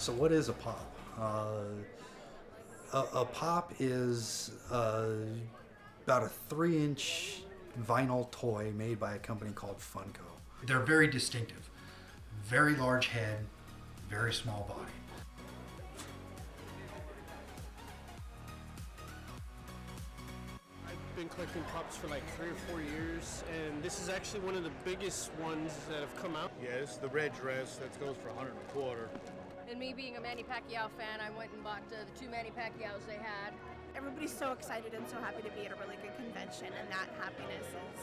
So what is a pop? A pop is about a 3-inch vinyl toy made by a company called Funko. They're very distinctive. Very large head, very small body. I've been collecting pops for like 3 or 4 years, and this is actually one of the biggest ones that have come out. Yeah, this is the red dress that goes for 125. And me being a Manny Pacquiao fan, I went and bought the 2 Manny Pacquiaos they had. Everybody's so excited and so happy to be at a really good convention, and that happiness is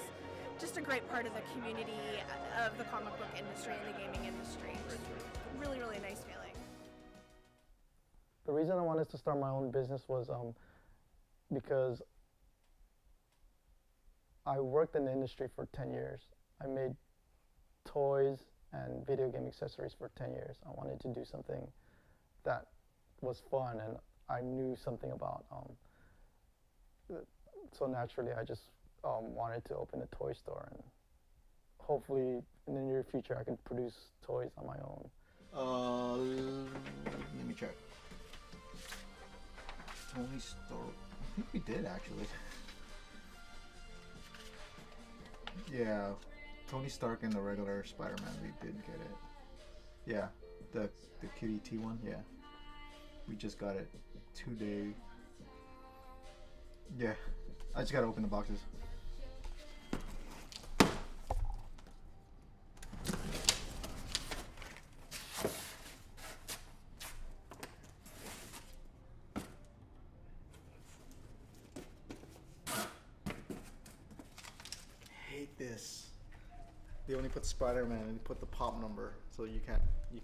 just a great part of the community of the comic book industry and the gaming industry. Just really, really nice feeling. The reason I wanted to start my own business was because I worked in the industry for 10 years. I made toys and video game accessories for 10 years. I wanted to do something that was fun and I knew something about. So naturally I just wanted to open a toy store, and hopefully in the near future I can produce toys on my own. Let me check. Tony Stark. I think we did actually. Yeah, Tony Stark and the regular Spider-Man, we did get it. Yeah, the Kitty T one, yeah. We just got it today. Yeah, I just gotta open the boxes. Hate this. They only put Spider-Man and put the pop number, so you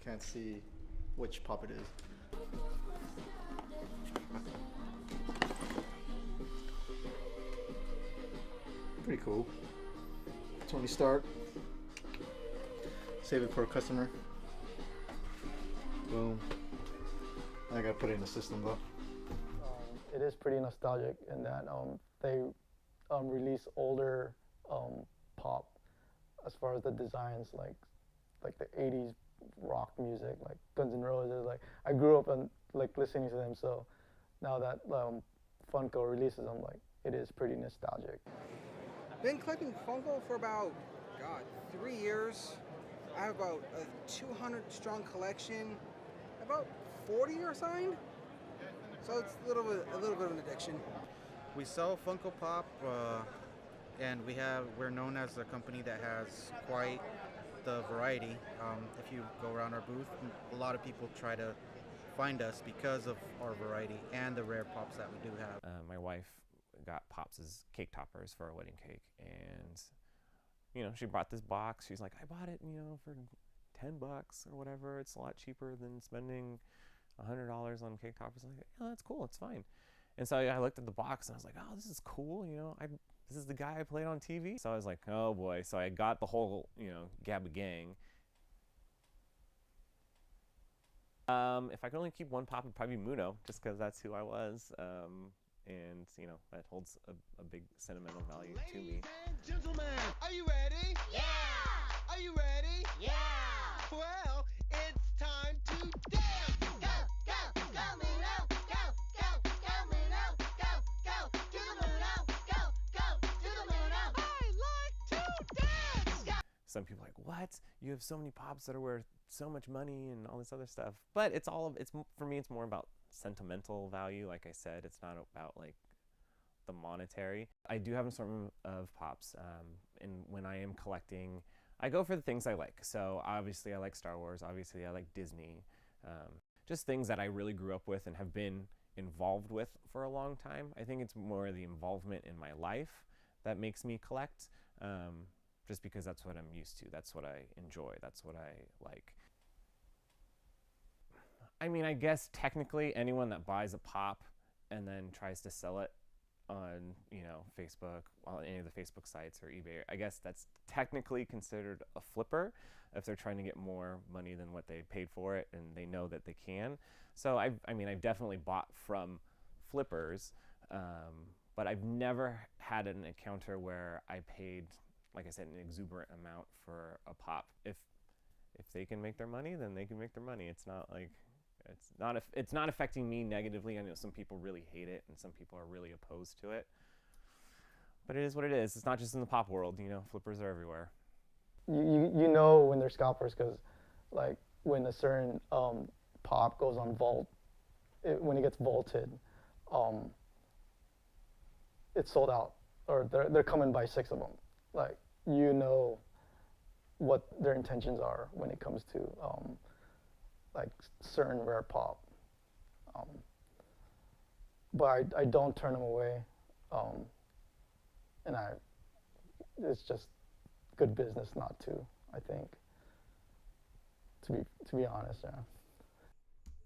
can't see which pop it is. Pretty cool. Tony Stark. Save it for a customer. Boom. I gotta put it in the system though. It is pretty nostalgic in that they release older pop as far as the designs, like the 80s rock music, like Guns N' Roses. Like I grew up and like listening to them, so now that Funko releases them, like it is pretty nostalgic. Been collecting Funko for about, God, 3 years. I have about a 200 strong collection. About 40 are signed. So it's a little bit of an addiction. We sell Funko Pop, and we're known as a company that has quite the variety. If you go around our booth, a lot of people try to find us because of our variety and the rare pops that we do have. My wife got Pops as cake toppers for our wedding cake, and she brought this box. She's like, I bought it for $10 or whatever. It's a lot cheaper than spending $100 on cake toppers. I'm like, oh, that's cool, it's fine. And so I looked at the box and I was like, oh, this is cool. This is the guy I played on TV. So I was like, oh boy. So I got the whole Gabba gang. If I could only keep one pop, it'd probably be Muno, just because that's who I was. And that holds a big sentimental value to me. Ladies and gentlemen, are you ready? Yeah! Are you ready? Yeah! Well, it's time to dance! Go, go, go, Muno! Go, go, go, Muno! Go, go, to the Muno! Go, go, to the Muno! I like to dance! Go. Some people are like, what? You have so many pops that are worth so much money and all this other stuff. But for me, it's more about sentimental value. Like I said, it's not about like the monetary. I do have an assortment of pops, and when I am collecting, I go for the things I like. So obviously I like Star Wars, obviously I like Disney, just things that I really grew up with and have been involved with for a long time. I think it's more the involvement in my life that makes me collect, just because that's what I'm used to, that's what I enjoy, that's what I like. I mean, I guess technically anyone that buys a pop and then tries to sell it on, Facebook, on any of the Facebook sites or eBay, I guess that's technically considered a flipper if they're trying to get more money than what they paid for it and they know that they can. So I've definitely bought from flippers, but I've never had an encounter where I paid, like I said, an exuberant amount for a pop. If they can make their money, then they can make their money. It's not like It's not affecting me negatively. I know some people really hate it and some people are really opposed to it. But it is what it is. It's not just in the pop world, you know, flippers are everywhere. You know when they're scalpers because, like, when a certain pop goes on vault, when it gets vaulted, it's sold out, or they're coming by 6 of them. Like, you know what their intentions are when it comes to like certain rare pop. But I don't turn them away, and it's just good business not to, I think. To be honest, yeah.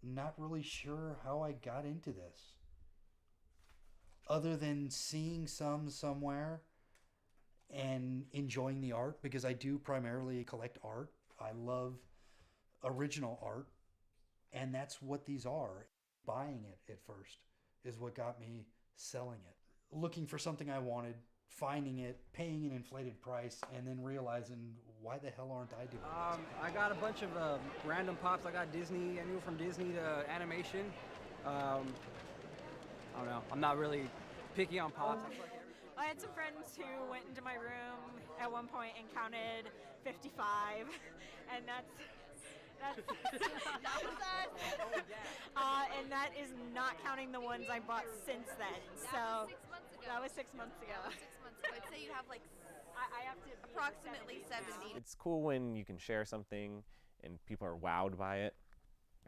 Not really sure how I got into this. Other than seeing some somewhere and enjoying the art, because I do primarily collect art. I love original art, and that's what these are. Buying it at first is what got me selling it. Looking for something I wanted, finding it, paying an inflated price, and then realizing, why the hell aren't I doing this? I got a bunch of random pops. I got Disney, anywhere from Disney to animation. I don't know. I'm not really picky on pops. I had some friends who went into my room at one point and counted 55, and that's that was us. And that is not counting the ones I bought since then. So that was 6 months ago. I'd say you have like I have to approximately 70. It's cool when you can share something and people are wowed by it,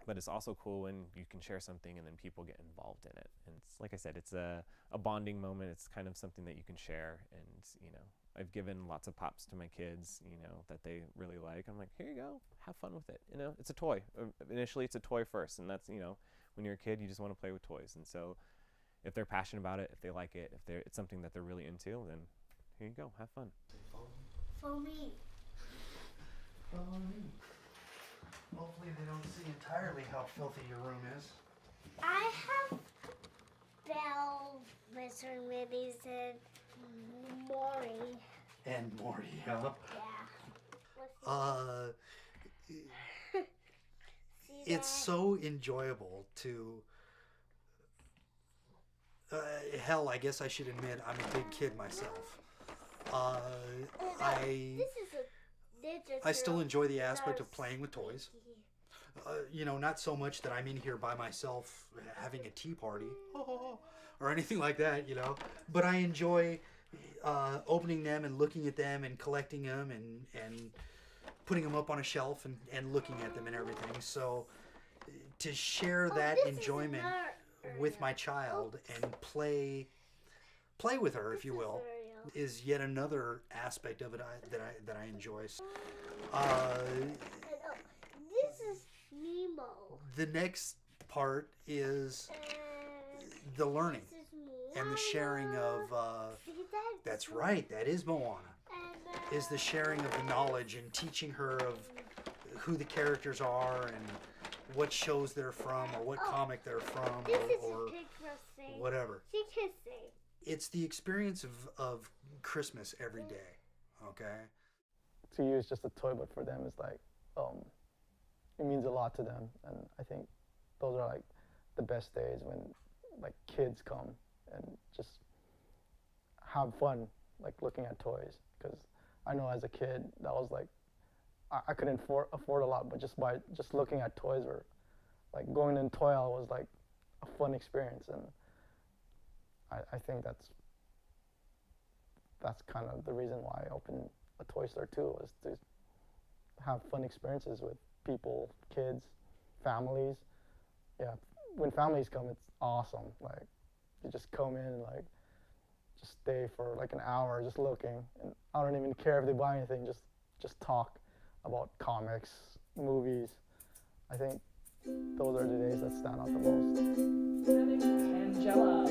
but it's also cool when you can share something and then people get involved in it. And it's, like I said, it's a bonding moment. It's kind of something that you can share. And, you know, I've given lots of pops to my kids, you know, that they really like. I'm like, here you go, have fun with it. You know, it's a toy. Initially, it's a toy first. And that's, you know, when you're a kid, you just want to play with toys. And so if they're passionate about it, if they like it, if it's something that they're really into, then here you go, have fun. For me. Follow me. Hopefully they don't see entirely how filthy your room is. I have Belle, Wizard Movies, and Maury. And Morty, huh? Yeah. It's so enjoyable to hell, I guess I should admit I'm a big kid myself. I still enjoy the aspect of playing with toys. You know, not so much that I'm in here by myself having a tea party or anything like that, you know, but I enjoy opening them and looking at them and collecting them and putting them up on a shelf and looking at them and everything. So to share that enjoyment with my child and play with her, if you will, is yet another aspect of it that I enjoy. This is Nemo. The next part is the learning and the sharing of. That's right. That is Moana. Is the sharing of the knowledge and teaching her of who the characters are and what shows they're from or what comic they're from or whatever. She can sing. It's the experience of Christmas every day, okay? To you, it's just a toy, but for them, it's like, it means a lot to them. And I think those are like the best days when like kids come and just have fun, like looking at toys. Because I know as a kid, that was like, I couldn't afford a lot, but just looking at toys or like going in toy aisle was like a fun experience. And I think that's kind of the reason why I opened a toy store too, was to have fun experiences with people, kids, families. Yeah, when families come, it's awesome. Like, you just come in and like just stay for like an hour just looking, and I don't even care if they buy anything. Just talk about comics, movies. I think those are the days that stand out the most. Angela,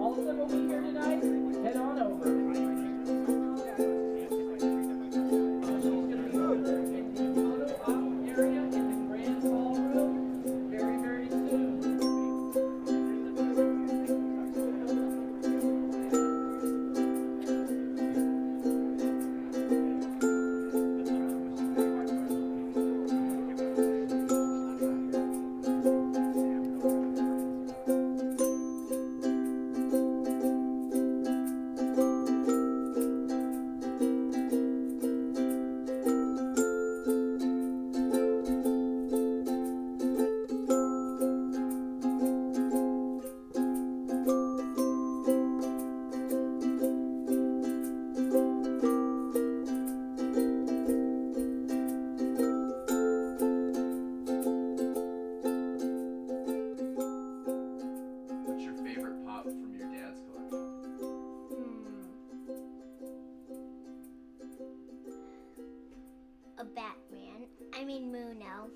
all of them will be here tonight. Head on over. a Batman. I mean Muno.